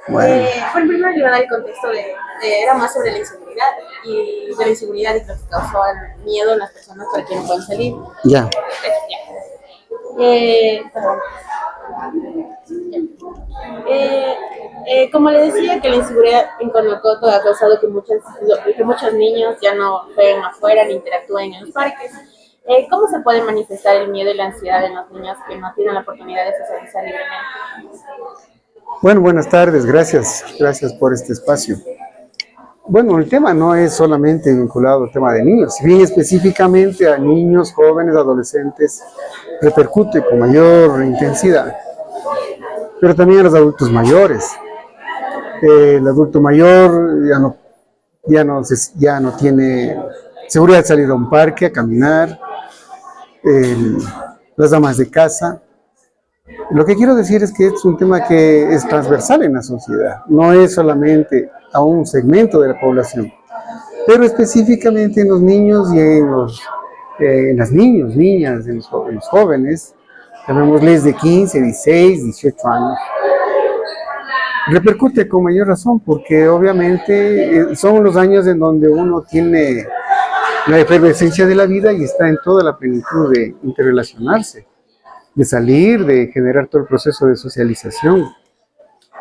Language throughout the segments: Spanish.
Bueno, Bueno, primero le iba a dar el contexto era más sobre la inseguridad y de la inseguridad y lo que causó el miedo en las personas para que no puedan salir. ya. Perdón. Eh, Como le decía, que la inseguridad en Conocoto ha causado que muchos niños ya no jueguen afuera ni interactúen en los parques. ¿Cómo se puede manifestar el miedo y la ansiedad en los niños que no tienen la oportunidad de socializar libremente? Bueno, buenas tardes, gracias por este espacio. Bueno, el tema no es solamente vinculado al tema de niños, si bien específicamente a niños, jóvenes, adolescentes, repercute con mayor intensidad, pero también a los adultos mayores. El adulto mayor ya no tiene seguridad de salir a un parque, a caminar, el- las damas de casa. Lo que quiero decir es que es un tema que es transversal en la sociedad, no es solamente a un segmento de la población, pero específicamente en los niños y en las niños, niñas, en los jóvenes, llamémosles de 15, 16, 18 años, repercute con mayor razón porque obviamente son los años en donde uno tiene la efervescencia de la vida y está en toda la plenitud de interrelacionarse, de salir, de generar todo el proceso de socialización.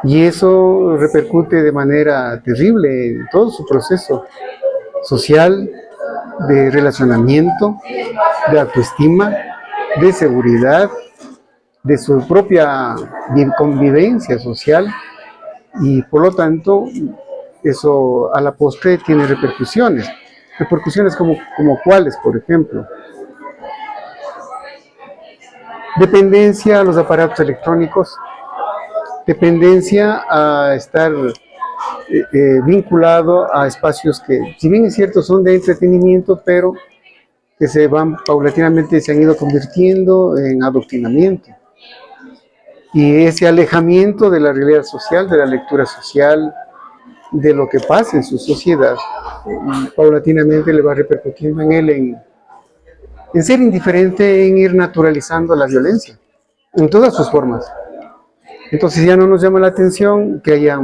Y eso repercute de manera terrible en todo su proceso social, de relacionamiento, de autoestima, de seguridad, de su propia convivencia social y por lo tanto eso a la postre tiene repercusiones. Repercusiones como cuáles, por ejemplo, dependencia a los aparatos electrónicos, dependencia a estar vinculado a espacios que, si bien es cierto, son de entretenimiento, pero que se han ido convirtiendo en adoctrinamiento. Y ese alejamiento de la realidad social, de la lectura social, de lo que pasa en su sociedad, paulatinamente le va repercutiendo en él en ser indiferente, en ir naturalizando la violencia, en todas sus formas. Entonces ya no nos llama la atención que haya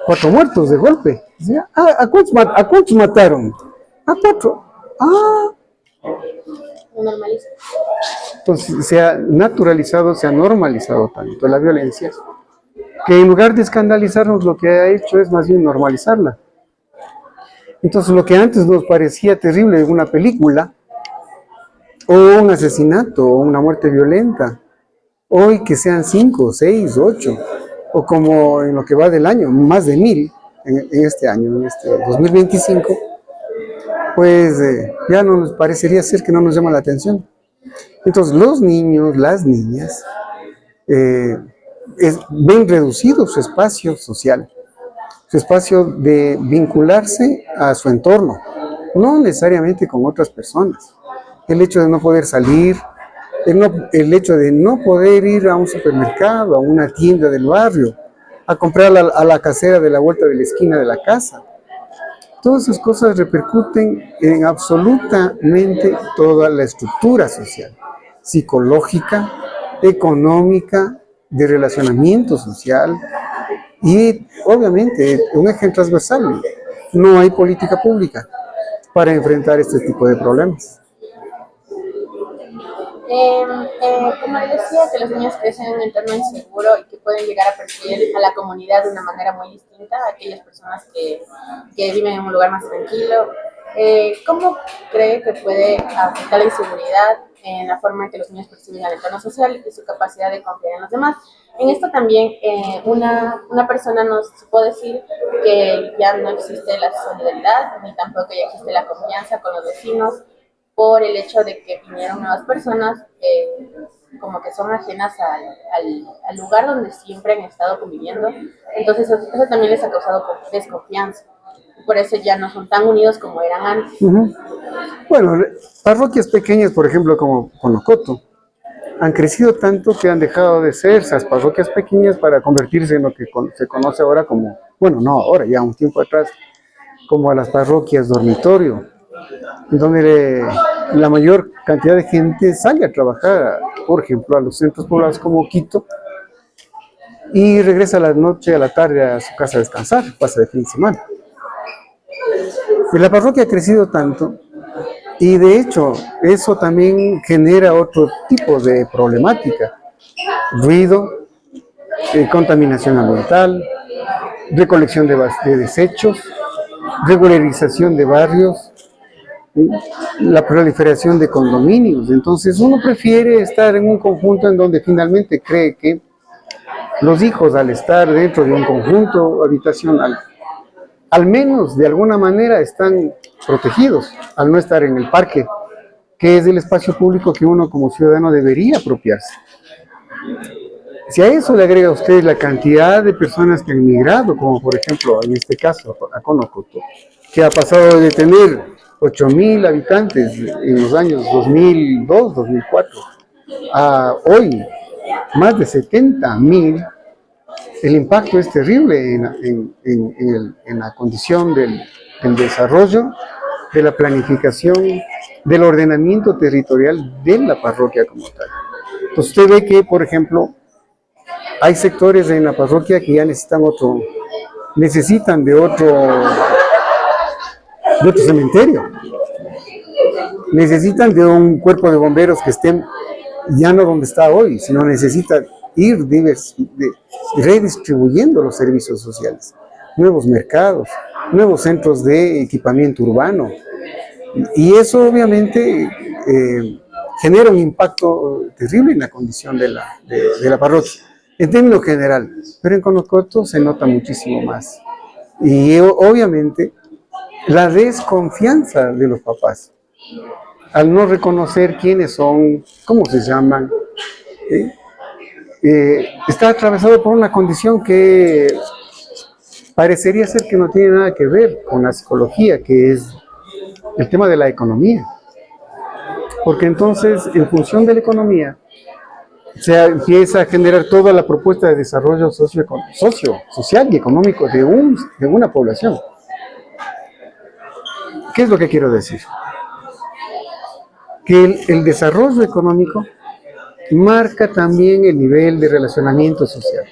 4 muertos de golpe. ¿A cuántos mataron? A 4. Ah, Normaliza. entonces se ha naturalizado, se ha normalizado tanto la violencia, que en lugar de escandalizarnos lo que ha hecho es más bien normalizarla. Entonces lo que antes nos parecía terrible en una película, o un asesinato, o una muerte violenta, hoy que sean 5, 6, 8, o como en lo que va del año, más de 1000 en este año, en este 2025, pues ya no nos parecería ser que no nos llama la atención. Entonces los niños, las niñas, eh, ven reducido su espacio social, su espacio de vincularse a su entorno, no necesariamente con otras personas. El hecho de no poder salir, el hecho de no poder ir a un supermercado, a una tienda del barrio, a comprar a la casera de la vuelta de la esquina de la casa. Todas esas cosas repercuten en absolutamente toda la estructura social, psicológica, económica, de relacionamiento social y obviamente un eje transversal. No hay política pública para enfrentar este tipo de problemas. Como le decía, que los niños crecen en un entorno inseguro y que pueden llegar a percibir a la comunidad de una manera muy distinta a aquellas personas que viven en un lugar más tranquilo. ¿Cómo cree que puede afectar la inseguridad en la forma en que los niños perciben al entorno social y su capacidad de confiar en los demás? En esto también una persona nos puede decir que ya no existe la solidaridad ni tampoco ya existe la confianza con los vecinos por el hecho de que vinieron nuevas personas como que son ajenas al lugar donde siempre han estado conviviendo. Entonces eso también les ha causado desconfianza. Por eso ya no son tan unidos como eran antes. Bueno, parroquias pequeñas, por ejemplo, como Conocoto, han crecido tanto que han dejado de ser esas parroquias pequeñas para convertirse en lo que se conoce ahora como, bueno, no ahora, ya un tiempo atrás, como las parroquias dormitorio, donde la mayor cantidad de gente sale a trabajar, por ejemplo, a los centros poblados como Quito, y regresa a la noche, a la tarde a su casa a descansar, pasa de fin de semana. Y la parroquia ha crecido tanto y de hecho eso también genera otro tipo de problemática: ruido, contaminación ambiental, recolección de desechos, regularización de barrios, la proliferación de condominios. Entonces uno prefiere estar en un conjunto en donde finalmente cree que los hijos, al estar dentro de un conjunto habitacional, al menos de alguna manera están protegidos al no estar en el parque, que es el espacio público que uno como ciudadano debería apropiarse. Si a eso le agrega a usted la cantidad de personas que han migrado, como por ejemplo en este caso a Conocoto, que ha pasado de tener 8.000 habitantes en los años 2002, 2004, a hoy más de 70.000, el impacto es terrible en la condición del desarrollo, de la planificación, del ordenamiento territorial de la parroquia como tal. Entonces usted ve que, por ejemplo, hay sectores en la parroquia que ya necesitan de otro cementerio, necesitan de un cuerpo de bomberos que estén ya no donde está hoy, sino necesitan ir redistribuyendo los servicios sociales, nuevos mercados, nuevos centros de equipamiento urbano, y eso obviamente genera un impacto terrible en la condición de la parroquia, en términos generales, pero en Conocoto se nota muchísimo más. Y obviamente la desconfianza de los papás, al no reconocer quiénes son, cómo se llaman, está atravesado por una condición que parecería ser que no tiene nada que ver con la psicología, que es el tema de la economía. Porque entonces, en función de la economía, se empieza a generar toda la propuesta de desarrollo social y económico de una población. ¿Qué es lo que quiero decir? Que el desarrollo económico marca también el nivel de relacionamiento social.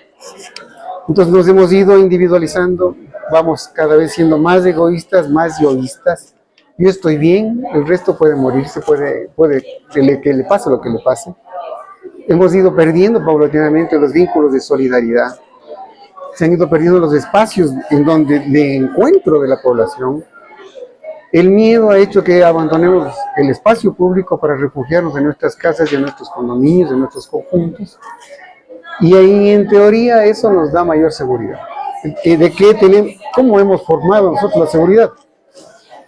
Entonces nos hemos ido individualizando, vamos cada vez siendo más egoístas, más yoístas. Yo estoy bien, el resto puede morirse, puede que le pase lo que le pase. Hemos ido perdiendo paulatinamente los vínculos de solidaridad. Se han ido perdiendo los espacios de encuentro de la población. El miedo ha hecho que abandonemos el espacio público para refugiarnos en nuestras casas y en nuestros condominios, en nuestros conjuntos. Y ahí, en teoría, eso nos da mayor seguridad. ¿Cómo hemos formado nosotros la seguridad?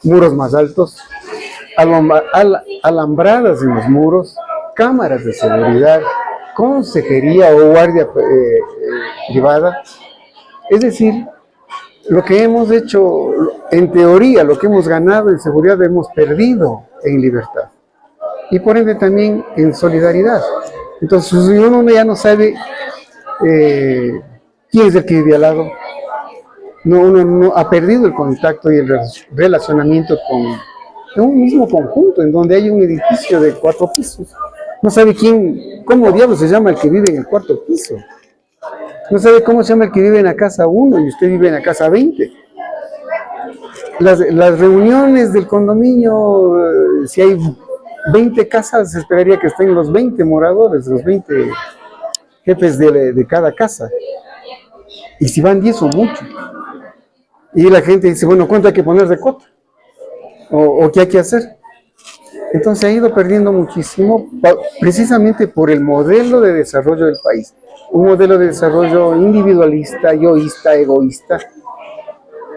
Muros más altos, alambradas en los muros, cámaras de seguridad, consejería o guardia privada. Es decir, lo que hemos hecho, en teoría, lo que hemos ganado en seguridad, hemos perdido en libertad. Y por ende también en solidaridad. Entonces, si uno ya no sabe quién es el que vive al lado, uno no ha perdido el contacto y el relacionamiento en un mismo conjunto, en donde hay un edificio de 4 pisos. No sabe cómo diablos se llama el que vive en el 4º piso. No sabe cómo se llama el que vive en la casa 1 y usted vive en la casa 20. Las reuniones del condominio, si hay 20 casas, se esperaría que estén los 20 moradores, los 20 jefes de cada casa. Y si van 10 son muchos. Y la gente dice, bueno, ¿cuánto hay que poner de cota? ¿O qué hay que hacer? Entonces ha ido perdiendo muchísimo, precisamente por el modelo de desarrollo del país. Un modelo de desarrollo individualista, yoísta, egoísta,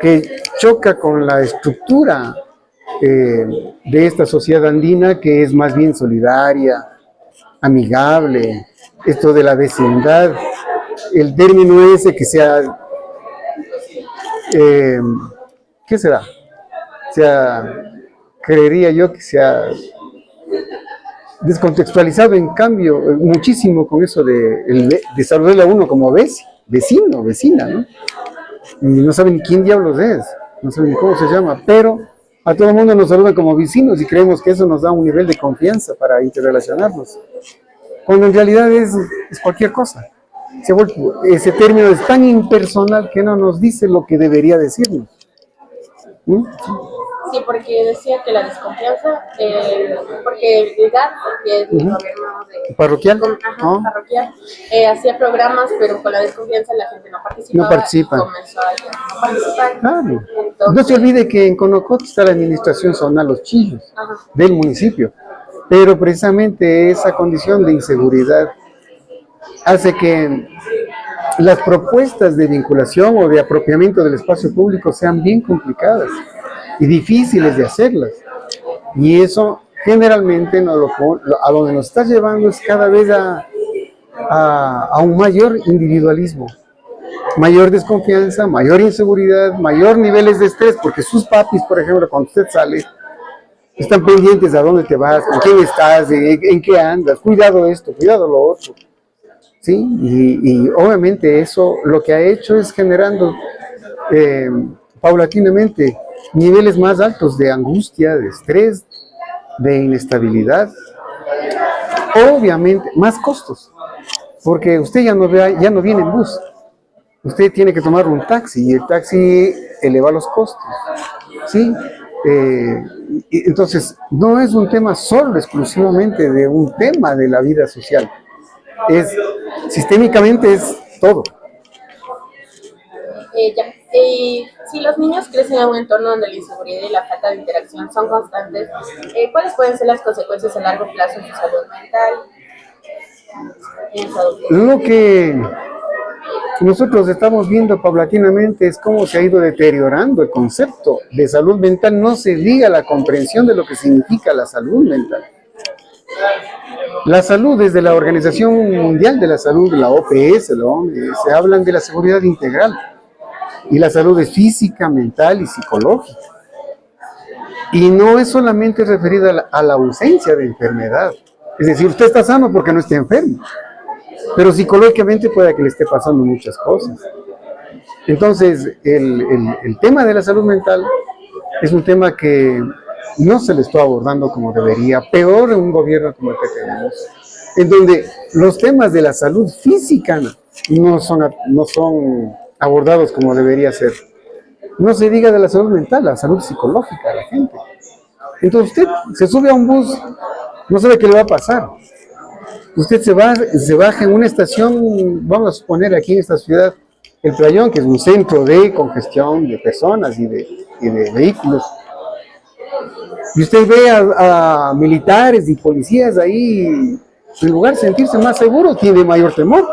que choca con la estructura de esta sociedad andina, que es más bien solidaria, amigable, esto de la vecindad, el término ese que sea, ¿qué será? Creería yo que se ha descontextualizado, en cambio, muchísimo con eso de saludarle a uno como vecino, vecina, ¿no? Y no saben ni quién diablos es, no saben ni cómo se llama, pero a todo el mundo nos saludan como vecinos y creemos que eso nos da un nivel de confianza para interrelacionarnos, cuando en realidad es cualquier cosa. ese término es tan impersonal que no nos dice lo que debería decirnos. ¿Mm? Sí, porque decía que la desconfianza, porque el GAT, que es el gobierno ¿Parroquial? Ajá, parroquial, hacía programas, pero con la desconfianza la gente no participaba. No participa. Y comenzó a no participar. Claro. Entonces, No se olvide que en Conocot está la administración zonal Los Chillos, ajá, del municipio, pero precisamente esa condición de inseguridad hace que las propuestas de vinculación o de apropiamiento del espacio público sean bien complicadas y difíciles de hacerlas. Y eso generalmente a donde nos está llevando es cada vez a un mayor individualismo, mayor desconfianza, mayor inseguridad, mayor niveles de estrés, porque sus papis, por ejemplo, cuando usted sale, están pendientes a dónde te vas, con quién estás, en qué andas, cuidado esto, cuidado lo otro. ¿Sí? Y obviamente eso lo que ha hecho es generando paulatinamente niveles más altos de angustia, de estrés, de inestabilidad, obviamente más costos, porque usted ya no viene en bus, usted tiene que tomar un taxi y el taxi eleva los costos, ¿sí? Entonces, no es un tema solo exclusivamente de un tema de la vida social, sistémicamente es todo. Si los niños crecen en un entorno donde la inseguridad y la falta de interacción son constantes, ¿cuáles pueden ser las consecuencias a largo plazo en su salud mental? Lo que nosotros estamos viendo paulatinamente es cómo se ha ido deteriorando el concepto de salud mental, no se diga la comprensión de lo que significa la salud mental. La salud, desde la Organización Mundial de la Salud, la OPS, la OMS, se hablan de la seguridad integral. Y la salud es física, mental y psicológica. Y no es solamente referida a la ausencia de enfermedad. Es decir, usted está sano porque no está enfermo. Pero psicológicamente puede que le esté pasando muchas cosas. Entonces, el tema de la salud mental es un tema que no se le está abordando como debería, peor en un gobierno como el que tenemos, en donde los temas de la salud física no son abordados como debería ser. No se diga de la salud mental, la salud psicológica de la gente. Entonces usted se sube a un bus, no sabe qué le va a pasar. Usted se baja en una estación, vamos a suponer aquí en esta ciudad, El Playón, que es un centro de congestión de personas y de vehículos. Y usted ve a militares y policías ahí, en lugar de sentirse más seguro, tiene mayor temor.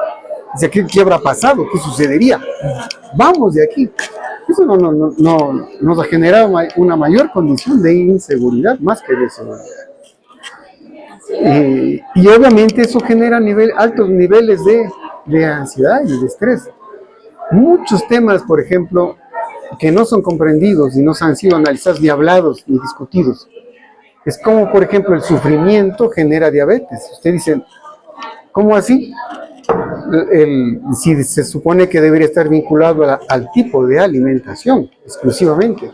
Dice, ¿qué habrá pasado? ¿Qué sucedería? Vamos de aquí. Eso nos ha generado una mayor condición de inseguridad, más que de seguridad. Y obviamente eso genera altos niveles de ansiedad y de estrés. Muchos temas, por ejemplo, que no son comprendidos y no han sido analizados, ni hablados, ni discutidos. Es como, por ejemplo, el sufrimiento genera diabetes. Usted dice, ¿cómo así? Si se supone que debería estar vinculado al tipo de alimentación, exclusivamente.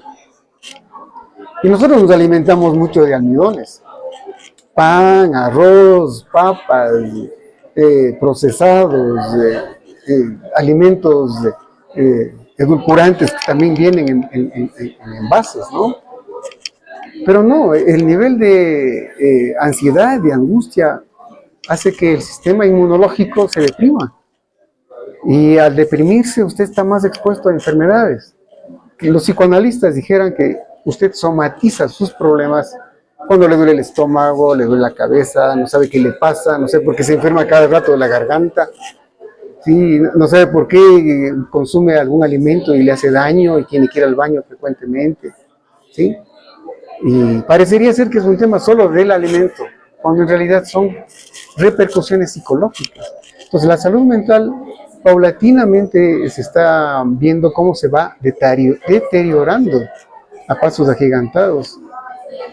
Y nosotros nos alimentamos mucho de almidones. Pan, arroz, papas, procesados, alimentos edulcorantes que también vienen en envases, ¿no? Pero no, el nivel de ansiedad, de angustia, hace que el sistema inmunológico se deprima. Y al deprimirse, usted está más expuesto a enfermedades. Que los psicoanalistas dijeran que usted somatiza sus problemas cuando le duele el estómago, le duele la cabeza, no sabe qué le pasa, no sabe por qué se enferma cada rato de la garganta, ¿sí? No sabe por qué consume algún alimento y le hace daño y tiene que ir al baño frecuentemente, ¿sí? Y parecería ser que es un tema solo del alimento, cuando en realidad son repercusiones psicológicas. Entonces la salud mental paulatinamente se está viendo cómo se va deteriorando a pasos agigantados,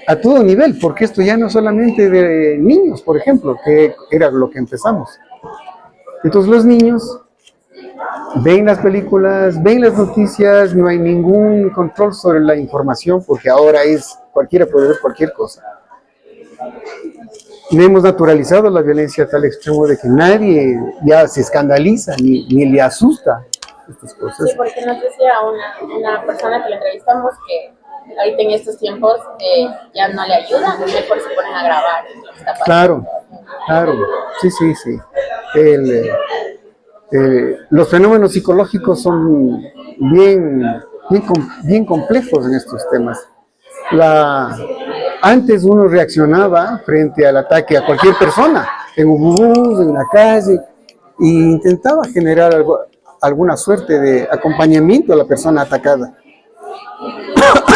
a todo nivel, porque esto ya no solamente de niños, por ejemplo, que era lo que empezamos. Entonces los niños ven las películas, ven las noticias, no hay ningún control sobre la información, porque ahora cualquiera puede ver cualquier cosa. hemos naturalizado la violencia a tal extremo de que nadie ya se escandaliza ni le asusta estas cosas. Sí, porque nos decía una persona que le entrevistamos que ahorita en estos tiempos ya no le ayuda, mejor se ponen a grabar lo que está pasando. Claro, claro, sí, sí, sí. Los fenómenos psicológicos son bien complejos en estos temas. Antes uno reaccionaba frente al ataque a cualquier persona, en un bus, en la calle, e intentaba generar alguna suerte de acompañamiento a la persona atacada.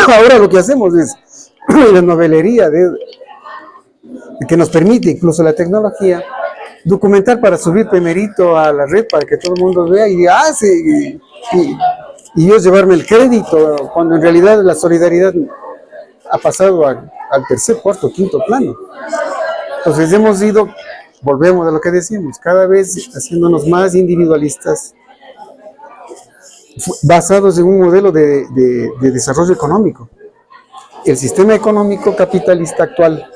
Ahora lo que hacemos es la novelería que nos permite incluso la tecnología documentar para subir primerito a la red para que todo el mundo vea y diga, sí, y yo llevarme el crédito, cuando en realidad la solidaridad ha pasado al tercer, cuarto, quinto plano. Entonces volvemos a lo que decíamos, cada vez haciéndonos más individualistas, basados en un modelo de desarrollo económico. El sistema económico capitalista actual,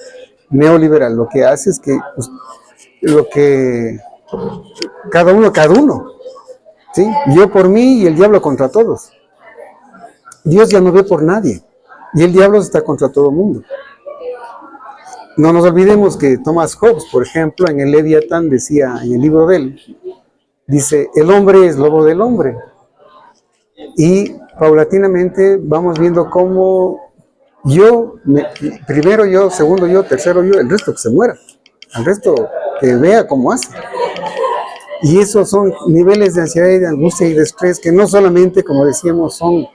neoliberal, lo que hace es que cada uno, ¿sí? Yo por mí y el diablo contra todos. Dios ya no ve por nadie y el diablo está contra todo el mundo. No nos olvidemos que Thomas Hobbes, por ejemplo, en el Leviatán decía, en el libro de él, dice, el hombre es lobo del hombre. Y paulatinamente vamos viendo cómo primero yo, segundo yo, tercero yo, el resto que se muera, el resto que vea cómo hace. Y esos son niveles de ansiedad y de angustia y de estrés que no solamente, como decíamos, son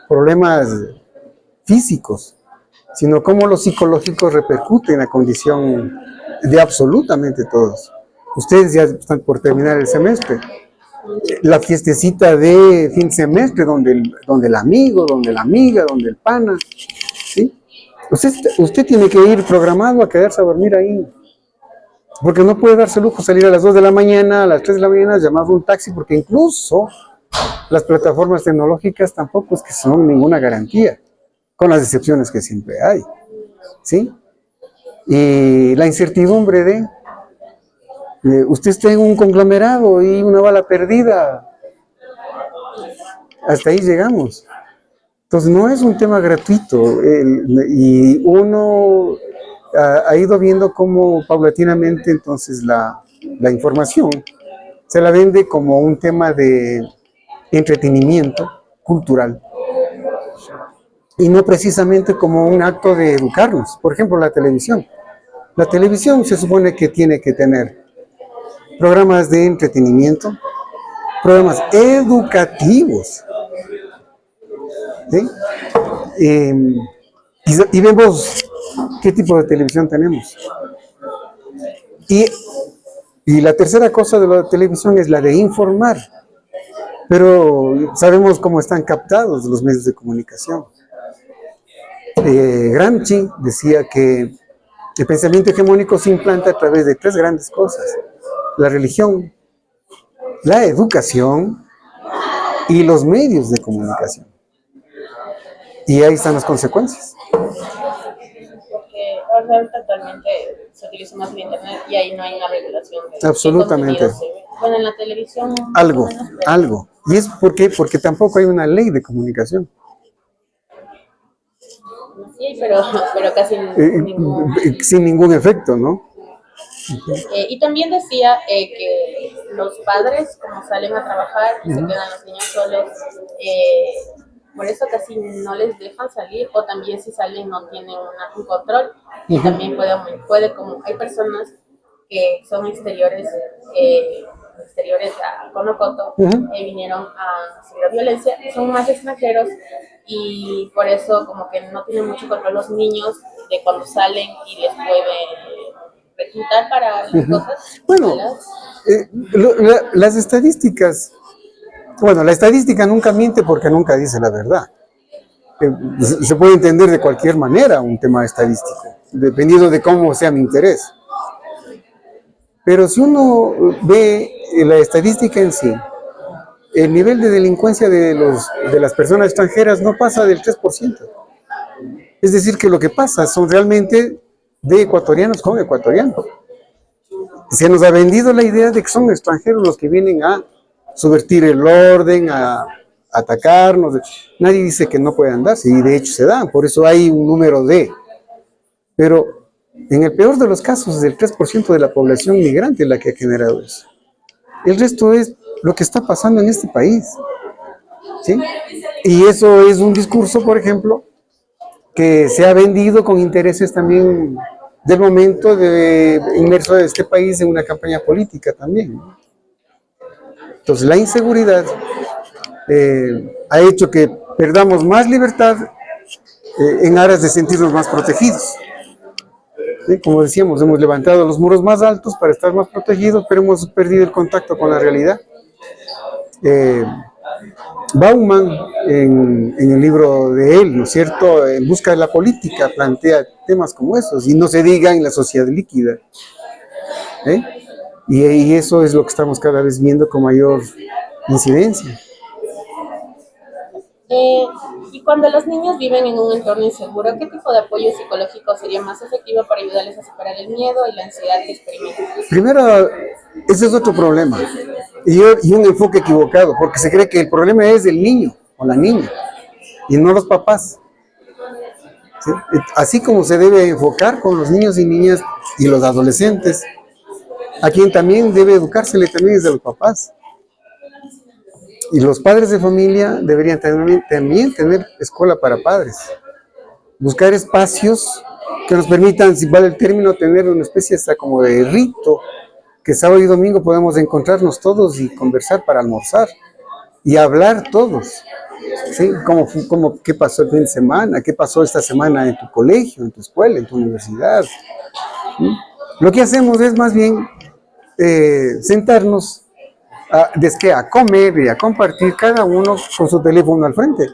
problemas físicos, sino cómo los psicológicos repercuten en la condición de absolutamente todos. Ustedes ya están por terminar el semestre. La fiestecita de fin de semestre, donde el amigo, donde la amiga, donde el pana, ¿sí? Usted tiene que ir programado a quedarse a dormir ahí, porque no puede darse lujo salir a las 2 de la mañana, a las 3 de la mañana, llamar un taxi, porque incluso las plataformas tecnológicas tampoco es que son ninguna garantía, con las excepciones que siempre hay, ¿sí? Y la incertidumbre de usted está en un conglomerado y una bala perdida. Hasta ahí llegamos. Entonces no es un tema gratuito. Y uno ha ido viendo cómo paulatinamente entonces la información se la vende como un tema de entretenimiento cultural. Y no precisamente como un acto de educarnos. Por ejemplo, la televisión. La televisión se supone que tiene que tener programas de entretenimiento, programas educativos, ¿sí? Y vemos qué tipo de televisión tenemos. Y la tercera cosa de la televisión es la de informar, pero sabemos cómo están captados los medios de comunicación. Gramsci decía que el pensamiento hegemónico se implanta a través de 3 grandes cosas: la religión, la educación y los medios de comunicación. Y ahí están las consecuencias. Porque ahorita actualmente se utiliza más el internet y ahí no hay una regulación de absolutamente. Bueno, en la televisión algo. ¿Y es porque tampoco hay una ley de comunicación? Sí, pero casi sin ningún efecto, ¿no? Y también decía que los padres, como salen a trabajar y se quedan los niños solos, por eso casi no les dejan salir, o también si salen no tienen un control. Y también puede, como hay personas que son exteriores a Conocoto, vinieron a sufrir violencia, son más extranjeros y por eso como que no tienen mucho control los niños de cuando salen y les puede reclutar para las cosas. Bueno, las estadísticas, la estadística nunca miente porque nunca dice la verdad. Se puede entender de cualquier manera un tema estadístico, dependiendo de cómo sea mi interés. Pero si uno ve la estadística en sí, el nivel de delincuencia de las personas extranjeras no pasa del 3%. Es decir, que lo que pasa son realmente de ecuatorianos con ecuatorianos. Se nos ha vendido la idea de que son extranjeros los que vienen a subvertir el orden, a atacarnos. Nadie dice que no puedan darse, y de hecho se dan, por eso hay un número de. Pero en el peor de los casos es el 3% de la población migrante la que ha generado eso. El resto es lo que está pasando en este país, ¿sí? Y eso es un discurso, por ejemplo, que se ha vendido con intereses también del momento inmerso de este país en una campaña política también. Entonces la inseguridad ha hecho que perdamos más libertad en aras de sentirnos más protegidos. ¿Sí? Como decíamos, hemos levantado los muros más altos para estar más protegidos, pero hemos perdido el contacto con la realidad. Bauman, en el libro de él, ¿no es cierto?, En busca de la política, plantea temas como esos, y no se diga en la sociedad líquida. Y eso es lo que estamos cada vez viendo con mayor incidencia. Y cuando los niños viven en un entorno inseguro, ¿qué tipo de apoyo psicológico sería más efectivo para ayudarles a superar el miedo y la ansiedad que experimentan? Primero, ese es otro problema, y un enfoque equivocado, porque se cree que el problema es del niño o la niña, y no los papás. ¿Sí? Así como se debe enfocar con los niños y niñas y los adolescentes, a quien también debe educársele también es de los papás. Y los padres de familia deberían también tener escuela para padres. Buscar espacios que nos permitan, si vale el término, tener una especie hasta como de rito, que sábado y domingo podemos encontrarnos todos y conversar para almorzar y hablar todos. ¿Sí? ¿Qué pasó el fin de semana? ¿Qué pasó esta semana en tu colegio, en tu escuela, en tu universidad? ¿Sí? Lo que hacemos es más bien sentarnos a comer y a compartir, cada uno con su teléfono al frente.